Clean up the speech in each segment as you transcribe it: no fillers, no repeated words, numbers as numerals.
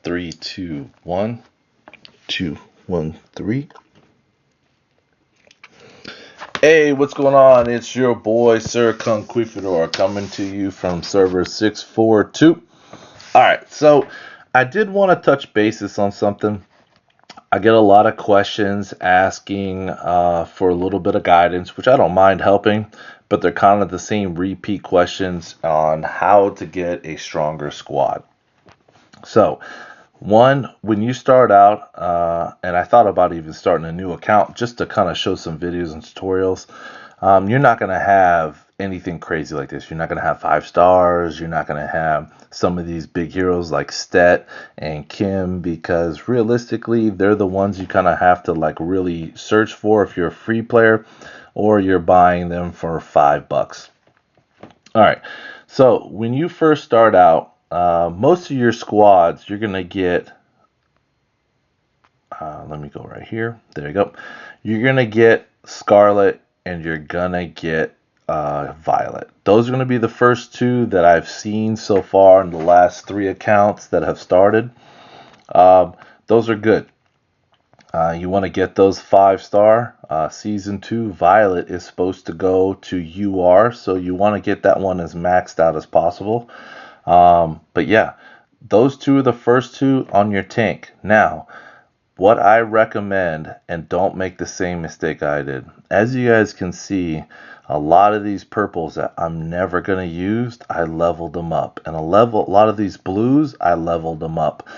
Three, two, one, 2, 1, 3. Hey, what's going on? It's your boy Sir Conquistador coming to you from server 642. All right, so I did want to touch basis on something. I get a lot of questions asking for a little bit of guidance, which I don't mind helping, but they're kind of the same repeat questions on how to get a stronger squad. So, one, when you start out, and I thought about even starting a new account just to kind of show some videos and tutorials, you're not going to have anything crazy like this. You're not going to have 5 stars. You're not going to have some of these big heroes like Stet and Kim, because realistically, they're the ones you kind of have to like really search for if you're a free player or you're buying them for $5. All right. So when you first start out, most of your squads, you're going to get, let me go right here. There you go. You're going to get Scarlet and you're going to get Violet. Those are going to be the first two that I've seen so far in the last 3 accounts that have started. Those are good. You want to get those 5-star. Season 2 Violet is supposed to go to UR, so you want to get that one as maxed out as possible. But yeah, those two are the first two on your tank. Now, what I recommend, and don't make the same mistake I did. As you guys can see, a lot of these purples that I'm never going to use, I leveled them up. And a lot of these blues, I leveled them up.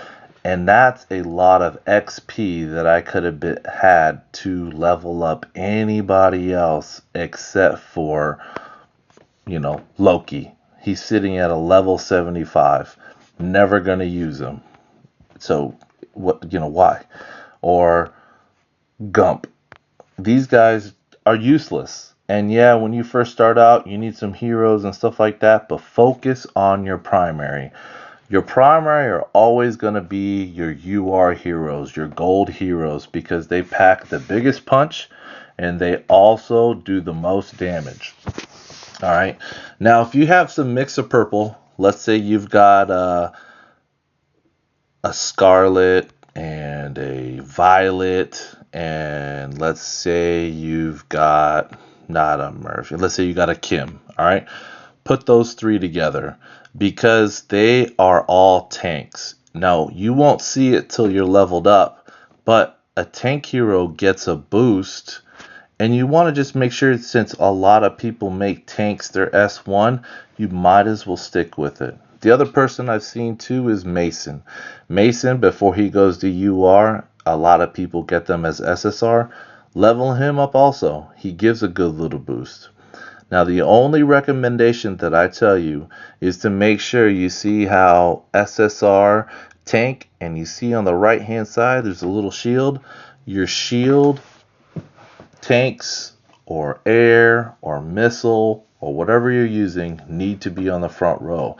And that's a lot of XP that I could have had to level up anybody else except for, Loki. He's sitting at a level 75. Never going to use him. So, why? Or Gump. These guys are useless. And yeah, when you first start out, you need some heroes and stuff like that, but focus on your primary. Your primary are always going to be your UR heroes, your gold heroes, because they pack the biggest punch and they also do the most damage. All right. Now, if you have some mix of purple, let's say you've got a Scarlet and a Violet, and let's say you've got not a Murphy, let's say you got a Kim. All right. Put those 3 together because they are all tanks. Now, you won't see it till you're leveled up, but a tank hero gets a boost, and you want to just make sure, since a lot of people make tanks their S1, you might as well stick with it. The other person I've seen too is Mason. Mason, before he goes to UR, a lot of people get them as SSR. Level him up also. He gives a good little boost. Now, the only recommendation that I tell you is to make sure you see how SSR tank, and you see on the right hand side there's a little shield. Your shield tanks or air or missile or whatever you're using need to be on the front row.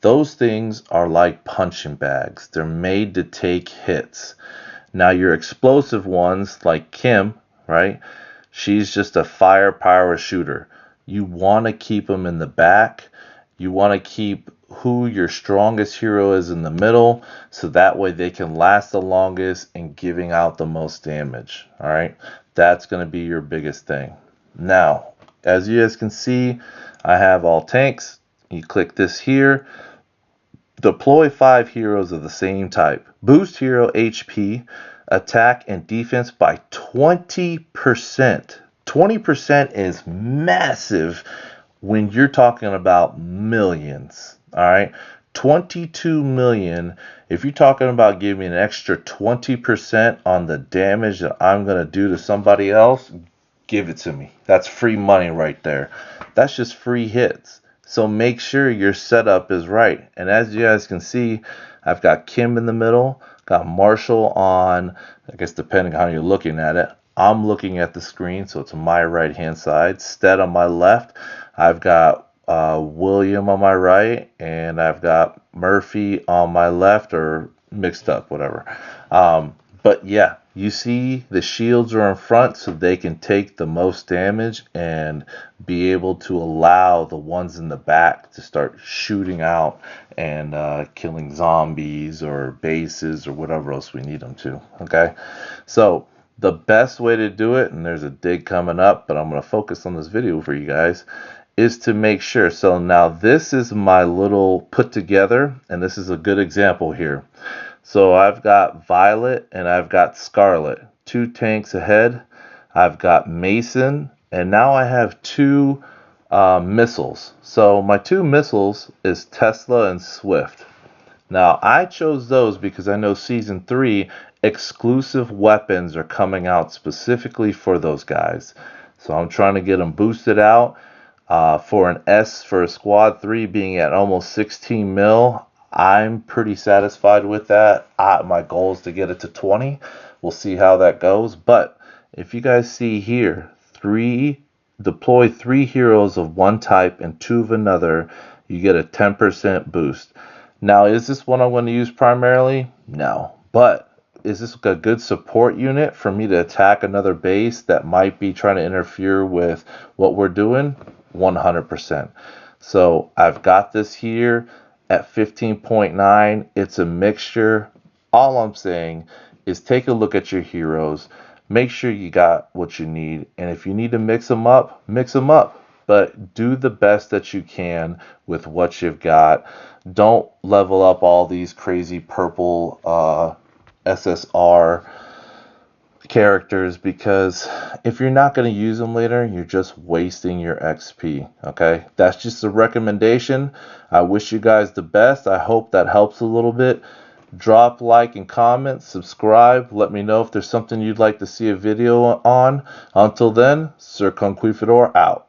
Those things are like punching bags. They're made to take hits. Now, your explosive ones like Kim, right? She's just a firepower shooter. You want to keep them in the back. You want to keep who your strongest hero is in the middle, so that way they can last the longest and giving out the most damage. All right, that's going to be your biggest thing. Now, as you guys can see, I have all tanks. You click this here. Deploy 5 heroes of the same type. Boost hero HP, attack, and defense by 20%. 20% is massive when you're talking about millions. All right, 22 million. If you're talking about giving an extra 20% on the damage that I'm going to do to somebody else, give it to me. That's free money right there. That's just free hits. So make sure your setup is right. And as you guys can see, I've got Kim in the middle, got Marshall on, I guess depending on how you're looking at it. I'm looking at the screen, so it's my right hand side. Stead on my left. I've got William on my right, and I've got Murphy on my left, or mixed up, whatever. But yeah, You see the shields are in front so they can take the most damage and be able to allow the ones in the back to start shooting out and killing zombies or bases or whatever else we need them to. Okay, so the best way to do it, and there's a dig coming up, but I'm going to focus on this video for you guys, is to make sure. So now this is my little put together, and this is a good example here. So I've got Violet and I've got Scarlet, 2 tanks ahead. I've got Mason, and now I have 2 missiles. So my 2 missiles is Tesla and Swift. Now I chose those because I know Season 3 exclusive weapons are coming out specifically for those guys. So I'm trying to get them boosted out. For an S for a Squad 3 being at almost 16 mil, I'm pretty satisfied with that. My goal is to get it to 20. We'll see how that goes. But if you guys see here, deploy 3 heroes of one type and 2 of another, you get a 10% boost. Now, is this one I'm going to use primarily? No. But is this a good support unit for me to attack another base that might be trying to interfere with what we're doing? 100%. So I've got this here at 15.9. It's a mixture. All I'm saying is take a look at your heroes. Make sure you got what you need. And if you need to mix them up, mix them up. But do the best that you can with what you've got. Don't level up all these crazy purple SSR characters, because if you're not going to use them later, you're just wasting your XP. Okay, that's just a recommendation. I wish you guys the best. I hope that helps a little bit. Drop like and comment, subscribe, let me know if there's something you'd like to see a video on. Until then, Sir Conquistador out.